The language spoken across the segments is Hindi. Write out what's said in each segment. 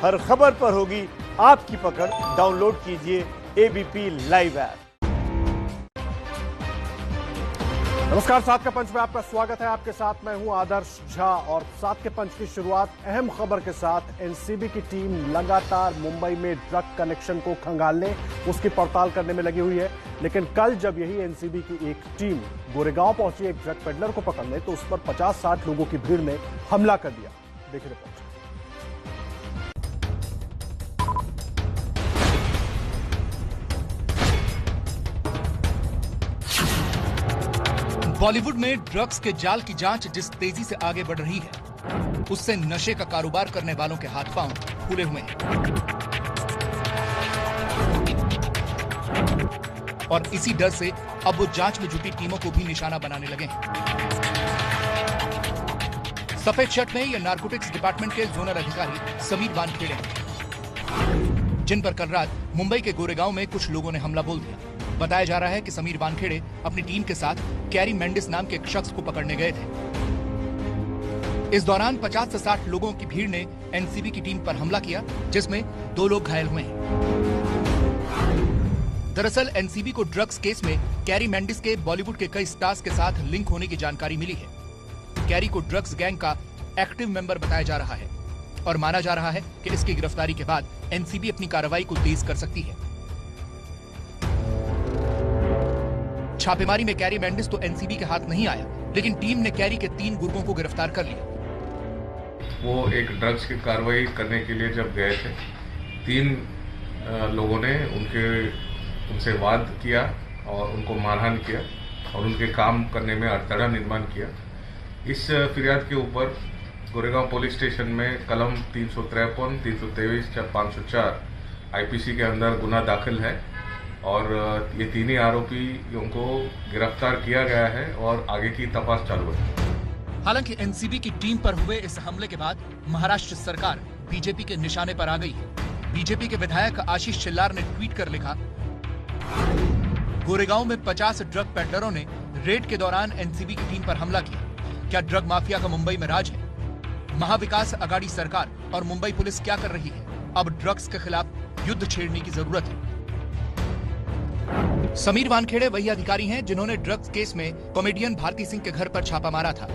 हर खबर पर होगी आपकी पकड़। डाउनलोड कीजिए एबीपी लाइव ऐप। नमस्कार, सात का पंच में आपका स्वागत है। आपके साथ मैं हूं आदर्श झा और सात के पंच की शुरुआत अहम खबर के साथ। एनसीबी की टीम लगातार मुंबई में ड्रग कनेक्शन को खंगालने, उसकी पड़ताल करने में लगी हुई है। लेकिन कल जब यही एनसीबी की एक टीम गोरेगांव पहुंची एक ड्रग पेडलर को पकड़ने, तो उस पर 50-60 लोगों की भीड़ ने हमला कर दिया। देखिए रिपोर्ट। बॉलीवुड में ड्रग्स के जाल की जांच जिस तेजी से आगे बढ़ रही है, उससे नशे का कारोबार करने वालों के हाथ पांव फूले हुए हैं। और इसी डर से अब वो जांच में जुटी टीमों को भी निशाना बनाने लगे हैं। सफेद शर्ट में ये नारकोटिक्स डिपार्टमेंट के जोनल अधिकारी समीर वानखेड़े हैं, जिन पर कल रात मुंबई के गोरेगांव में कुछ लोगों ने हमला बोल दिया। बताया जा रहा है कि समीर वानखेड़े अपनी टीम के साथ कैरी मेंडिस नाम के एक शख्स को पकड़ने गए थे। इस दौरान 50 से 60 लोगों की भीड़ ने एनसीबी की टीम पर हमला किया, जिसमें 2 लोग घायल हुए हैं। दरअसल एनसीबी को ड्रग्स केस में कैरी मेंडिस के बॉलीवुड के कई स्टार्स के साथ लिंक होने की जानकारी मिली है। कैरी को ड्रग्स गैंग का एक्टिव मेंबर बताया जा रहा है और माना जा रहा है कि इसकी गिरफ्तारी के बाद एनसीबी अपनी कार्रवाई को तेज कर सकती है। छापेमारी में कैरी मेंडिस तो एनसीबी के हाथ नहीं आया, लेकिन टीम ने कैरी के 3 गुर्गों को गिरफ्तार कर लिया। वो एक ड्रग्स की कार्रवाई करने के लिए जब गए थे, 3 लोगों ने उनसे वाद किया और उनको मारहानि किया और उनके काम करने में अड़थड़ा निर्माण किया। इस फिरियाद के ऊपर गोरेगांव पुलिस स्टेशन में कलम 353, 323 या 504 आईपीसी के अंदर गुना दाखिल है और ये 3 ही आरोपियों को गिरफ्तार किया गया है और आगे की तपास चालू है। हालांकि एनसीबी की टीम पर हुए इस हमले के बाद महाराष्ट्र सरकार बीजेपी के निशाने पर आ गई है। बीजेपी के विधायक आशीष चिल्लार ने ट्वीट कर लिखा, गोरेगांव में 50 ड्रग पेडलरों ने रेड के दौरान एनसीबी की टीम पर हमला किया। क्या ड्रग माफिया का मुंबई में राज है? महाविकास अघाड़ी सरकार और मुंबई पुलिस क्या कर रही है? अब ड्रग्स के खिलाफ युद्ध छेड़ने की जरूरत है। समीर वानखेड़े वही अधिकारी हैं जिन्होंने ड्रग्स केस में कॉमेडियन भारती सिंह के घर पर छापा मारा था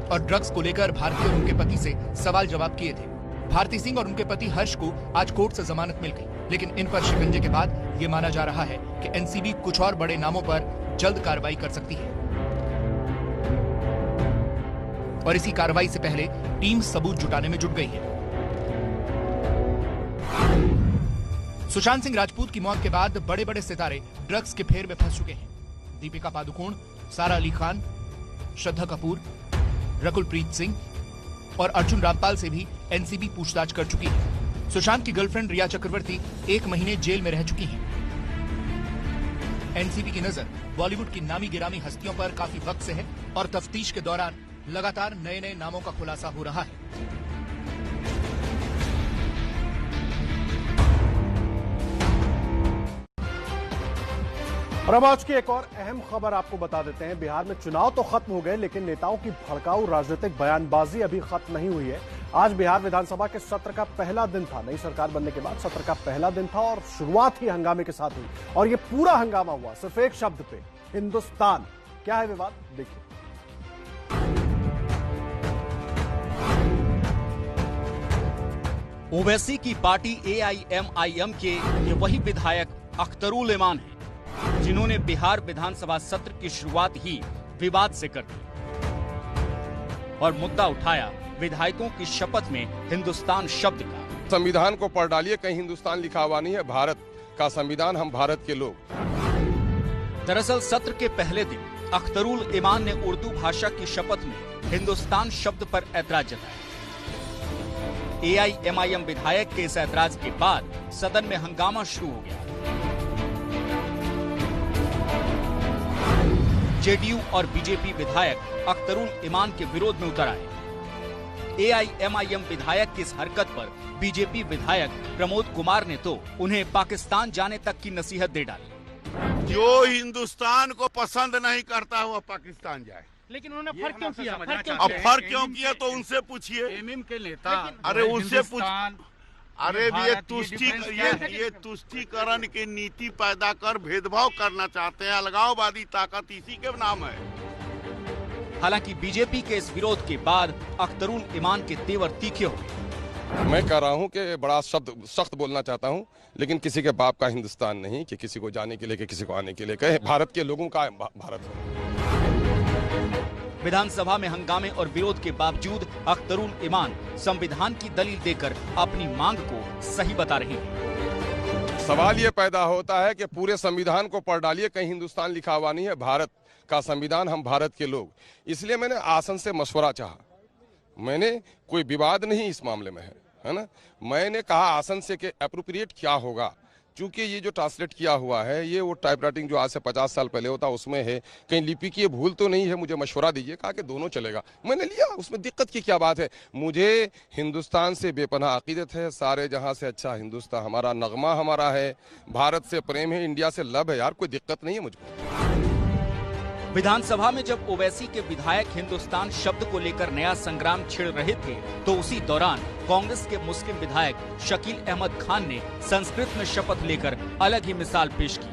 और ड्रग्स को लेकर भारती और उनके पति से सवाल जवाब किए थे। भारती सिंह और उनके पति हर्ष को आज कोर्ट से जमानत मिल गई, लेकिन इन पर शिकंजे के बाद ये माना जा रहा है कि एनसीबी कुछ और बड़े नामों पर जल्द कार्रवाई कर सकती है। और इसी कार्रवाई से पहले टीम सबूत जुटाने में जुट गई है। सुशांत सिंह राजपूत की मौत के बाद बड़े बड़े सितारे ड्रग्स के फेर में फंस चुके हैं। दीपिका पादुकोण, सारा अली खान, श्रद्धा कपूर, रकुल प्रीत सिंह और अर्जुन रामपाल से भी एनसीबी पूछताछ कर चुकी है। सुशांत की गर्लफ्रेंड रिया चक्रवर्ती 1 महीने जेल में रह चुकी हैं। एनसीबी की नजर बॉलीवुड की नामी गिरामी हस्तियों पर काफी वक्त से है और तफ्तीश के दौरान लगातार नए नए नामों का खुलासा हो रहा है। और अब आज की एक और अहम खबर आपको बता देते हैं। बिहार में चुनाव तो खत्म हो गए, लेकिन नेताओं की भड़काऊ राजनीतिक बयानबाजी अभी खत्म नहीं हुई है। आज बिहार विधानसभा के सत्र का पहला दिन था। नई सरकार बनने के बाद सत्र का पहला दिन था और शुरुआत ही हंगामे के साथ हुई और ये पूरा हंगामा हुआ सिर्फ एक शब्द पे, हिंदुस्तान। क्या है विवाद, देखिए। ओवैसी की पार्टी AIMIM के ये वही विधायक अख्तरुल इमान हैं जिन्होंने बिहार विधानसभा सत्र की शुरुआत ही विवाद से कर दी और मुद्दा उठाया विधायकों की शपथ में हिंदुस्तान शब्द का। संविधान को पढ़ डालिए, कहीं हिंदुस्तान लिखा हुआ नहीं है। भारत का संविधान, हम भारत के लोग। दरअसल सत्र के पहले दिन अख्तरुल इमान ने उर्दू भाषा की शपथ में हिंदुस्तान शब्द पर ऐतराज जताया। AIMIM विधायक के इस ऐतराज के बाद सदन में हंगामा शुरू हो गया। जेडीयू और बीजेपी विधायक अख्तरुल इमान के विरोध में उतर आए। AIMIM विधायक की इस हरकत पर बीजेपी विधायक प्रमोद कुमार ने तो उन्हें पाकिस्तान जाने तक की नसीहत दे डाली। जो हिंदुस्तान को पसंद नहीं करता वो पाकिस्तान जाए। लेकिन उन्होंने फर्क क्यों किया? अब फर्क क्यों किया तो उनसे पूछिए। एमएम के नेता अरे उनसे पूछ, अरे भी ये तुष्टीकरण की नीति पैदा कर भेदभाव करना चाहते हैं। अलगाववादी ताकत इसी के नाम है। हालांकि बीजेपी के इस विरोध के बाद अख्तरुल इमान के तेवर तीखे हो। मैं कह रहा हूं कि बड़ा शब्द सख्त बोलना चाहता हूं, लेकिन किसी के बाप का हिंदुस्तान नहीं कि किसी को जाने के लिए कि किसी को आने के लिए कहे। भारत के लोगों का भारत है। विधानसभा में हंगामे और विरोध के बावजूद अख्तरुल इमान संविधान की दलील देकर अपनी मांग को सही बता रहे हैं। सवाल ये पैदा होता है कि पूरे संविधान को पढ़ डालिए, कहीं हिंदुस्तान लिखा हुआ नहीं है, भारत का संविधान, हम भारत के लोग। इसलिए मैंने आसन से मशवरा चाहा। मैंने कोई विवाद नहीं इस मामले में है ना। मैंने कहा आसन से कि एप्रोप्रिएट क्या होगा, क्योंकि ये जो ट्रांसलेट किया हुआ है ये वो टाइपराइटिंग जो आज से 50 साल पहले होता उसमें है, कहीं लिपि की भूल तो नहीं है, मुझे मशवरा दीजिए। कहा कि दोनों चलेगा। मैंने लिया, उसमें दिक्कत की क्या बात है। मुझे हिंदुस्तान से बेपनाह अकीदत है, सारे जहां से अच्छा हिंदुस्तान हमारा, नगमा हमारा है, भारत से प्रेम है, इंडिया से लव है यार, कोई दिक्कत नहीं है मुझको। विधानसभा में जब ओवैसी के विधायक हिंदुस्तान शब्द को लेकर नया संग्राम छिड़ रहे थे तो उसी दौरान कांग्रेस के मुस्लिम विधायक शकील अहमद खान ने संस्कृत में शपथ लेकर अलग ही मिसाल पेश की।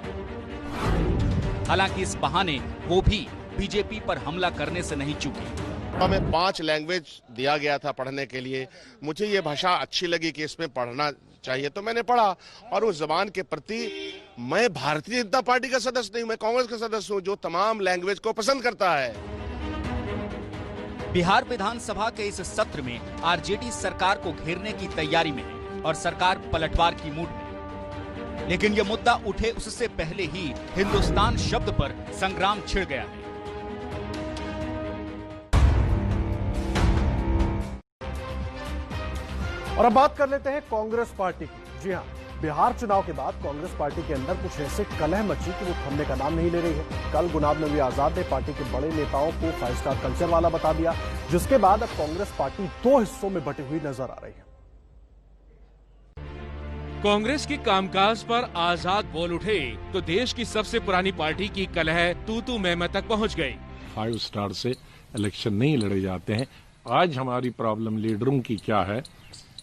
हालांकि इस बहाने वो भी बीजेपी पर हमला करने से नहीं चूके। हमें 5 लैंग्वेज दिया गया था पढ़ने के लिए। मुझे ये भाषा अच्छी लगी कि इसमें पढ़ना चाहिए, तो मैंने पढ़ा। और उस जबान के प्रति मैं भारतीय जनता पार्टी का सदस्य नहीं, मैं कांग्रेस का सदस्य हूँ जो तमाम लैंग्वेज को पसंद करता है। बिहार विधानसभा के इस सत्र में आरजेडी सरकार को घेरने की तैयारी में है और सरकार पलटवार की मूड में। लेकिन यह मुद्दा उठे उससे पहले ही हिंदुस्तान शब्द पर संग्राम छिड़ गया है। और अब बात कर लेते हैं कांग्रेस पार्टी की। जी हां, बिहार चुनाव के बाद कांग्रेस पार्टी के अंदर कुछ ऐसे कलह मची कि वो थमने का नाम नहीं ले रही है। कल गुलाम नबी आजाद ने पार्टी के बड़े नेताओं को 5 स्टार कल्चर वाला बता दिया, जिसके बाद अब कांग्रेस पार्टी 2 हिस्सों में बटी हुई नजर आ रही है। कांग्रेस के कामकाज पर आजाद बोल उठे तो देश की सबसे पुरानी पार्टी की कलह तू मैं तक पहुंच गई। 5 स्टार से इलेक्शन नहीं लड़े जाते हैं। आज हमारी प्रॉब्लम लीडरों की क्या है,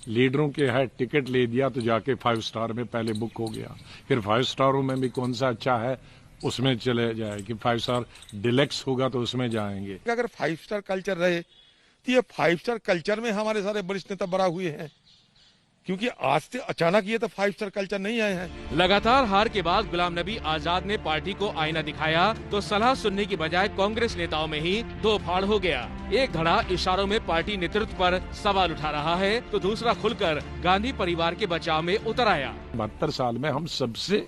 लीडरों के है टिकट ले दिया तो जाके 5 स्टार में पहले बुक हो गया, फिर 5 स्टारों में भी कौन सा अच्छा है उसमें चले जाए कि 5 स्टार डिलेक्स होगा तो उसमें जाएंगे। अगर 5 स्टार कल्चर रहे तो ये 5 स्टार कल्चर में हमारे सारे वरिष्ठ नेता बड़ा हुए हैं, क्योंकि आज से अचानक ये तो 5 स्टार कल्चर नहीं आए हैं। लगातार हार के बाद गुलाम नबी आजाद ने पार्टी को आईना दिखाया तो सलाह सुनने की बजाय कांग्रेस नेताओं में ही 2 फाड़ हो गया। एक धड़ा इशारों में पार्टी नेतृत्व पर सवाल उठा रहा है तो दूसरा खुलकर गांधी परिवार के बचाव में उतर आया। 72 साल में हम सबसे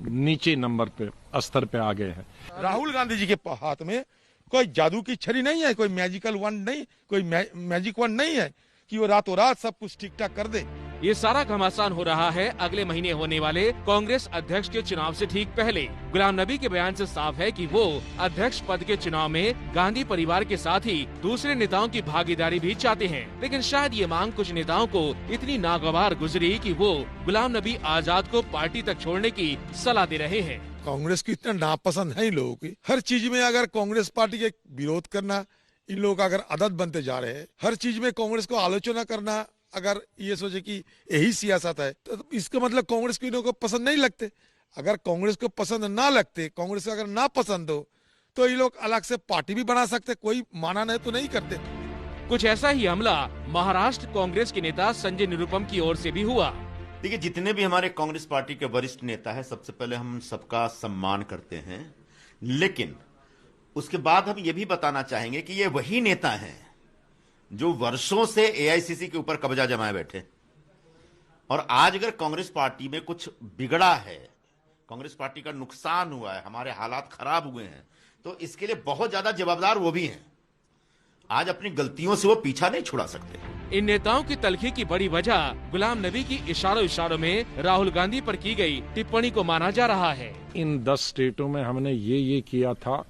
नीचे नंबर पे स्तर पे आ गए हैं। राहुल गांधी जी के हाथ में कोई जादू की छड़ी नहीं है, कोई मैजिकल वंड नहीं, कोई मैजिक वंड नहीं है कि वो रातों रात सब कुछ ठीक ठाक कर दे। ये सारा घमासान हो रहा है अगले महीने होने वाले कांग्रेस अध्यक्ष के चुनाव से ठीक पहले। गुलाम नबी के बयान से साफ है कि वो अध्यक्ष पद के चुनाव में गांधी परिवार के साथ ही दूसरे नेताओं की भागीदारी भी चाहते हैं। लेकिन शायद ये मांग कुछ नेताओं को इतनी नागवार गुजरी कि वो गुलाम नबी आजाद को पार्टी तक छोड़ने की सलाह दे रहे हैं। कांग्रेस की इतना नापसंद है इन लोगों की। हर चीज में अगर कांग्रेस पार्टी के विरोध करना इन लोगों का अगर आदत बनते जा रहे हैं, हर चीज में कांग्रेस को आलोचना करना, अगर ये सोचे कि यही सियासत है तो इसका मतलब कांग्रेस को इन लोगों को पसंद नहीं लगते। अगर कांग्रेस को पसंद ना लगते, कांग्रेस को अगर ना पसंद हो तो ये लोग अलग से पार्टी भी बना सकते, कोई माना नहीं तो नहीं करते। कुछ ऐसा ही हमला महाराष्ट्र कांग्रेस के नेता संजय निरुपम की ओर से भी हुआ। देखिए, जितने भी हमारे कांग्रेस पार्टी के वरिष्ठ नेता है, सबसे पहले हम सबका सम्मान करते हैं, लेकिन उसके बाद हम ये भी बताना चाहेंगे कि ये वही नेता हैं जो वर्षों से एआईसीसी के ऊपर कब्जा जमाए बैठे। और आज अगर कांग्रेस पार्टी में कुछ बिगड़ा है, कांग्रेस पार्टी का नुकसान हुआ है, हमारे हालात खराब हुए हैं, तो इसके लिए बहुत ज्यादा जवाबदार वो भी हैं। आज अपनी गलतियों से वो पीछा नहीं छुड़ा सकते। इन नेताओं की तलखी की बड़ी वजह गुलाम नबी की इशारों में राहुल गांधी पर की गई टिप्पणी को माना जा रहा है। इन 10 स्टेटों में हमने ये किया था,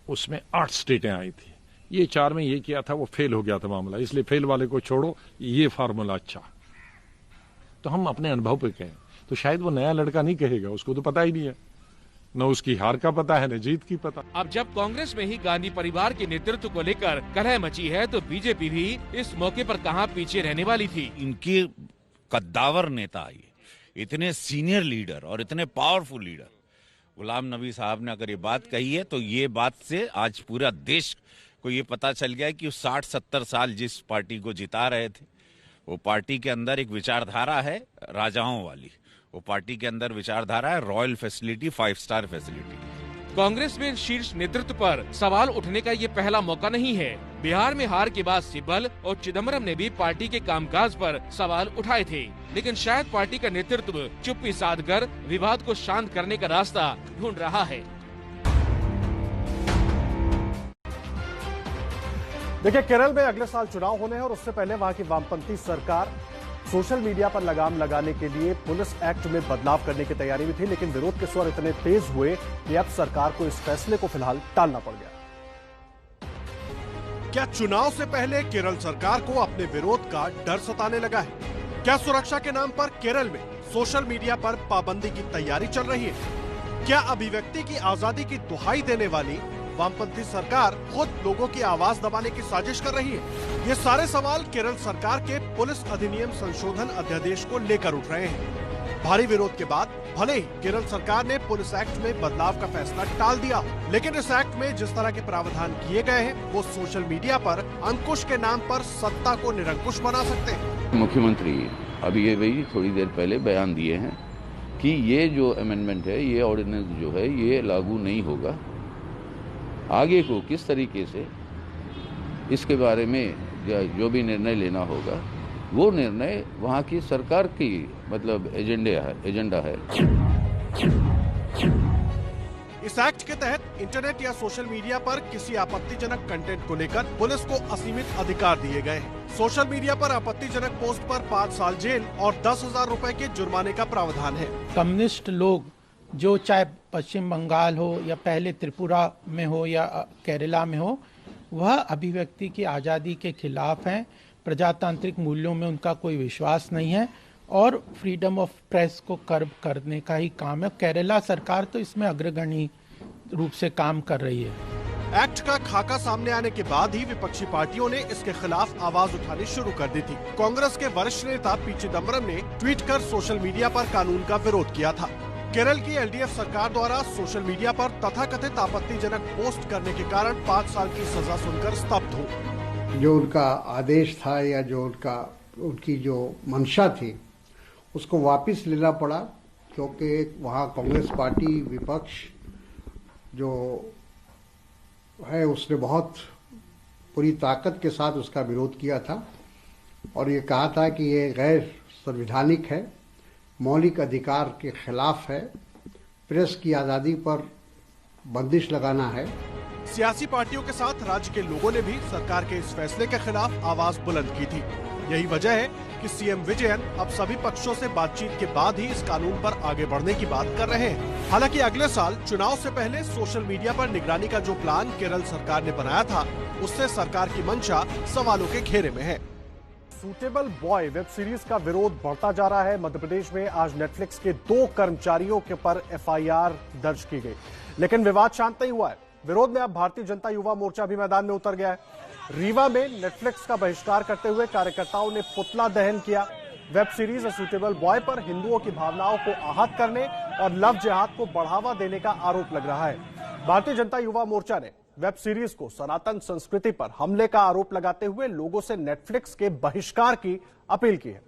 उसमें 8 स्टेटें आई थी, ये 4 में ये किया था, वो फेल हो गया था मामला, इसलिए फेल वाले को छोड़ो, ये फार्मूला अच्छा। तो हम अपने अनुभव पे कहें तो शायद वो नया लड़का नहीं कहेगा, उसको तो पता ही नहीं है, न उसकी हार का पता है न जीत की पता। अब जब कांग्रेस में ही गांधी परिवार के नेतृत्व को लेकर कलह मची है तो बीजेपी भी इस मौके पर कहां पीछे रहने वाली थी। इनके कद्दावर नेता, ये इतने सीनियर लीडर और इतने पावरफुल लीडर गुलाम नबी साहब ने अगर ये बात कही है तो ये बात से आज पूरा देश को ये पता चल गया है कि 60-70 साल जिस पार्टी को जिता रहे थे वो पार्टी के अंदर एक विचारधारा है राजाओं वाली, वो पार्टी के अंदर विचारधारा है royal facility, 5 star facility. Congress में शीर्ष नेतृत्व पर सवाल उठने का ये पहला मौका नहीं है। बिहार में हार के बाद सिब्बल और चिदम्बरम ने भी पार्टी के कामकाज पर सवाल उठाए थे, लेकिन शायद पार्टी का नेतृत्व चुप्पी साधकर विवाद को शांत करने का रास्ता ढूंढ रहा है। देखिए, केरल में अगले साल चुनाव होने हैं और उससे पहले वहां की वामपंथी सरकार सोशल मीडिया पर लगाम लगाने के लिए पुलिस एक्ट में बदलाव करने की तैयारी में थी, लेकिन विरोध के स्वर इतने तेज हुए कि अब सरकार को इस फैसले को फिलहाल टालना पड़ गया। क्या चुनाव से पहले केरल सरकार को अपने विरोध का डर सताने लगा है? क्या सुरक्षा के नाम पर केरल में सोशल मीडिया पर पाबंदी की तैयारी चल रही है? क्या अभिव्यक्ति की आजादी की दुहाई देने वाली वामपंथी सरकार खुद लोगों की आवाज दबाने की साजिश कर रही है? ये सारे सवाल केरल सरकार के पुलिस अधिनियम संशोधन अध्यादेश को लेकर उठ रहे हैं। भारी विरोध के बाद भले ही केरल सरकार ने पुलिस एक्ट में बदलाव का फैसला टाल दिया, लेकिन इस एक्ट में जिस तरह के प्रावधान किए गए हैं वो सोशल मीडिया पर अंकुश के नाम पर सत्ता को निरंकुश बना सकते हैं। मुख्यमंत्री अभी ये वही थोड़ी देर पहले बयान दिए हैं कि ये जो अमेंडमेंट है, ये ऑर्डिनेंस जो है, ये लागू नहीं होगा। आगे को किस तरीके से इसके बारे में जो भी निर्णय लेना होगा वो निर्णय वहाँ की सरकार की मतलब एजेंडा है। इस एक्ट के तहत इंटरनेट या सोशल मीडिया पर किसी आपत्तिजनक कंटेंट को लेकर पुलिस को असीमित अधिकार दिए गए हैं। सोशल मीडिया पर आपत्तिजनक पोस्ट पर 5 साल जेल और 10,000 रुपए के जुर्माने का प्रावधान है। कम्युनिस्ट लोग जो चाहे पश्चिम बंगाल हो या पहले त्रिपुरा में हो या केरला में हो, वह अभिव्यक्ति की आज़ादी के खिलाफ हैं। प्रजातांत्रिक मूल्यों में उनका कोई विश्वास नहीं है और फ्रीडम ऑफ प्रेस को कर्ब करने का ही काम है। केरला सरकार तो इसमें अग्रगणी रूप से काम कर रही है। एक्ट का खाका सामने आने के बाद ही विपक्षी पार्टियों ने इसके खिलाफ आवाज उठानी शुरू कर दी थी। कांग्रेस के वरिष्ठ नेता पी चिदम्बरम ने ट्वीट कर सोशल मीडिया पर कानून का विरोध किया था। केरल की एलडीएफ सरकार द्वारा सोशल मीडिया पर तथाकथित आपत्तिजनक पोस्ट करने के कारण 5 साल की सजा सुनकर स्तब्ध हो। जो उनका आदेश था या जो उनकी जो मंशा थी उसको वापस लेना पड़ा, क्योंकि वहाँ कांग्रेस पार्टी विपक्ष जो है उसने बहुत पूरी ताकत के साथ उसका विरोध किया था और ये कहा था कि ये गैर संवैधानिक है, मौलिक अधिकार के खिलाफ है, प्रेस की आज़ादी पर बंदिश लगाना है। सियासी पार्टियों के साथ राज्य के लोगों ने भी सरकार के इस फैसले के खिलाफ आवाज बुलंद की थी। यही वजह है कि सीएम विजयन अब सभी पक्षों से बातचीत के बाद ही इस कानून पर आगे बढ़ने की बात कर रहे हैं। हालांकि अगले साल चुनाव से पहले सोशल मीडिया पर निगरानी का जो प्लान केरल सरकार ने बनाया था, उससे सरकार की मंशा सवालों के घेरे में है। सूटेबल बॉय वेब सीरीज का विरोध बढ़ता जा रहा है। मध्य प्रदेश में आज नेटफ्लिक्स के 2 कर्मचारियों के पर एफआईआर दर्ज की गई, लेकिन विवाद शांत नहीं हुआ है। विरोध में अब भारतीय जनता युवा मोर्चा भी मैदान में उतर गया है। रीवा में नेटफ्लिक्स का बहिष्कार करते हुए कार्यकर्ताओं ने पुतला दहन किया। वेब सीरीज सूटेबल बॉय पर हिंदुओं की भावनाओं को आहत करने और लव जिहाद को बढ़ावा देने का आरोप लग रहा है। भारतीय जनता युवा मोर्चा ने वेब सीरीज को सनातन संस्कृति पर हमले का आरोप लगाते हुए लोगों से नेटफ्लिक्स के बहिष्कार की अपील की है।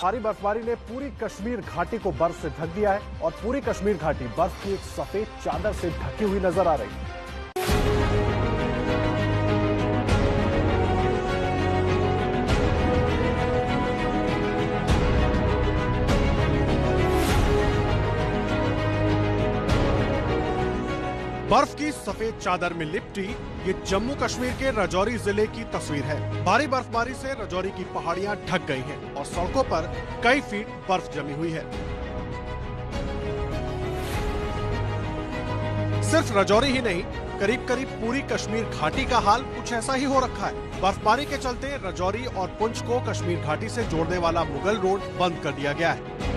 भारी बर्फबारी ने पूरी कश्मीर घाटी को बर्फ से ढक दिया है और पूरी कश्मीर घाटी बर्फ की एक सफेद चादर से ढकी हुई नजर आ रही है। बर्फ की सफेद चादर में लिपटी ये जम्मू कश्मीर के राजौरी जिले की तस्वीर है। भारी बर्फबारी से राजौरी की पहाड़ियां ढक गई हैं और सड़कों पर कई फीट बर्फ जमी हुई है। सिर्फ राजौरी ही नहीं, करीब करीब पूरी कश्मीर घाटी का हाल कुछ ऐसा ही हो रखा है। बर्फबारी के चलते राजौरी और पुंछ को कश्मीर घाटी से जोड़ने वाला मुगल रोड बंद कर दिया गया है।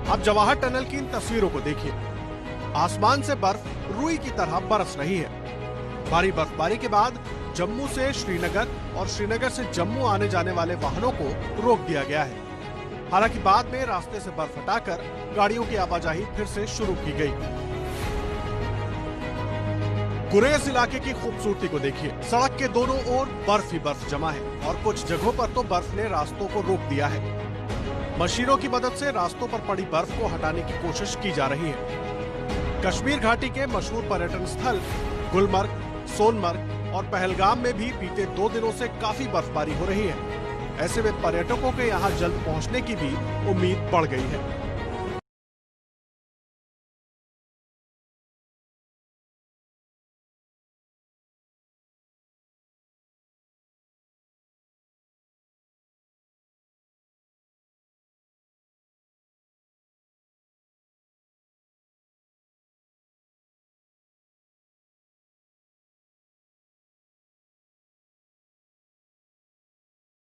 अब जवाहर टनल की इन तस्वीरों को देखिए। आसमान से बर्फ रुई की तरह बरस रही है। भारी बर्फबारी के बाद जम्मू से श्रीनगर और श्रीनगर से जम्मू आने जाने वाले वाहनों को रोक दिया गया है। हालांकि बाद में रास्ते से बर्फ हटाकर गाड़ियों की आवाजाही फिर से शुरू की गई। गुरेज इलाके की खूबसूरती को देखिए, सड़क के दोनों ओर बर्फ ही बर्फ जमा है और कुछ जगहों पर तो बर्फ ने रास्तों को रोक दिया है। मशीनों की मदद से रास्तों पर पड़ी बर्फ को हटाने की कोशिश की जा रही है। कश्मीर घाटी के मशहूर पर्यटन स्थल गुलमर्ग, सोनमर्ग और पहलगाम में भी बीते 2 दिनों से काफी बर्फबारी हो रही है। ऐसे में पर्यटकों के यहाँ जल्द पहुँचने की भी उम्मीद बढ़ गई है।